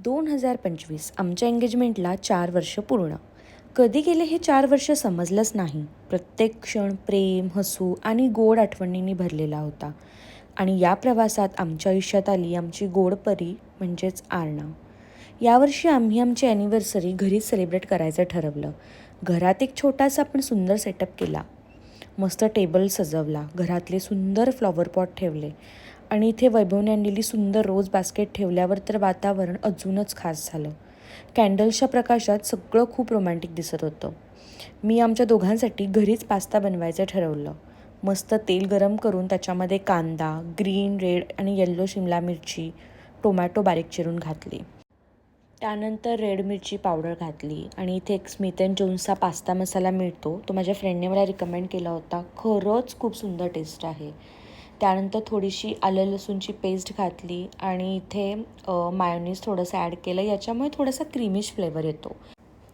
2025 आमच्या एंगेजमेंटला 4 वर्ष पूर्ण. कधी गेले हे 4 वर्ष समजलंच नाही. प्रत्येक क्षण प्रेम, हसू आणि गोड आठवणींनी भरलेला होता. आणि या प्रवासात आमच्या आयुष्यात आली आमची गोड परी म्हणजेच आरना. यावर्षी आम्ही आमची ॲनिव्हर्सरी घरीच सेलिब्रेट करायचं ठरवलं. घरात एक छोटासा पण सुंदर सेटअप केला. मस्त टेबल सजवला, घरातले सुंदर फ्लॉवर पॉट ठेवले आणि इथे वैभवने आणलेली सुंदर रोज बास्केट ठेवल्यावर तर वातावरण अजूनच खास झालं. कॅन्डल्सच्या प्रकाशात सगळं खूप रोमॅन्टिक दिसत होतं. मी आमच्या दोघांसाठी घरीच पास्ता बनवायचं ठरवलं. मस्त तेल गरम करून त्याच्यामध्ये कांदा, ग्रीन, रेड आणि येल्लो शिमला मिरची, टोमॅटो बारीक चिरून घातली. त्यानंतर रेड मिरची पावडर घातली आणि इथे एक स्मिथ अँड जोन्सचा पास्ता मसाला मिळतो, तो माझ्या फ्रेंडने मला रिकमेंड केला होता. खरंच खूप सुंदर टेस्ट आहे. त्यानंतर थोडीशी आलं लसूणची पेस्ट घातली आणि इथे मायोनीज थोडंसं ॲड केलं. याच्यामुळे थोडासा क्रीमिश फ्लेवर येतो.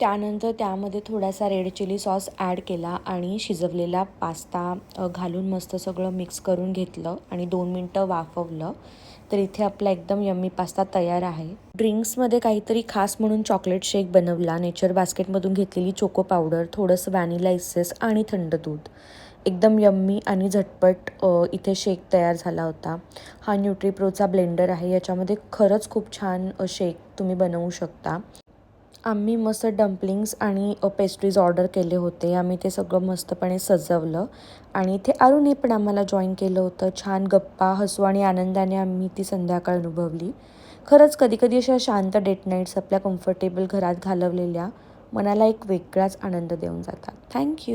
त्यानंतर त्यामध्ये थोडासा रेड चिली सॉस ॲड केला आणि शिजवलेला पास्ता घालून मस्त सगळं मिक्स करून घेतलं आणि 2 मिनटं वाफवलं. तर इथे आपला एकदम यम्मी पास्ता तयार आहे. ड्रिंक्समध्ये काहीतरी खास म्हणून चॉकलेट शेक बनवला. नेचर बास्केटमधून घेतलेली चोको पावडर, थोडंसं व्हॅनिला इसेस आणि थंड दूध. एकदम यम्मी आणि झटपट इथे शेक तयार झाला होता. हा न्यूट्रिप्रोचा ब्लेंडर आहे. याच्यामध्ये खरंच खूप छान शेक तुम्ही बनवू शकता. आम्ही मस्त डम्पलिंग्स आणि पेस्ट्रीज ऑर्डर केले होते. आम्ही ते सगळं मस्तपणे सजवलं आणि इथे अरुणने पण आम्हाला जॉईन केलं होतं. छान गप्पा, हसू आणि आनंदाने आम्ही ती संध्याकाळ अनुभवली. खरंच कधीकधी अशा शांत डेट नाईट्स आपल्या कम्फर्टेबल घरात घालवलेल्या मनाला एक वेगळाच आनंद देऊन जातात. थँक्यू.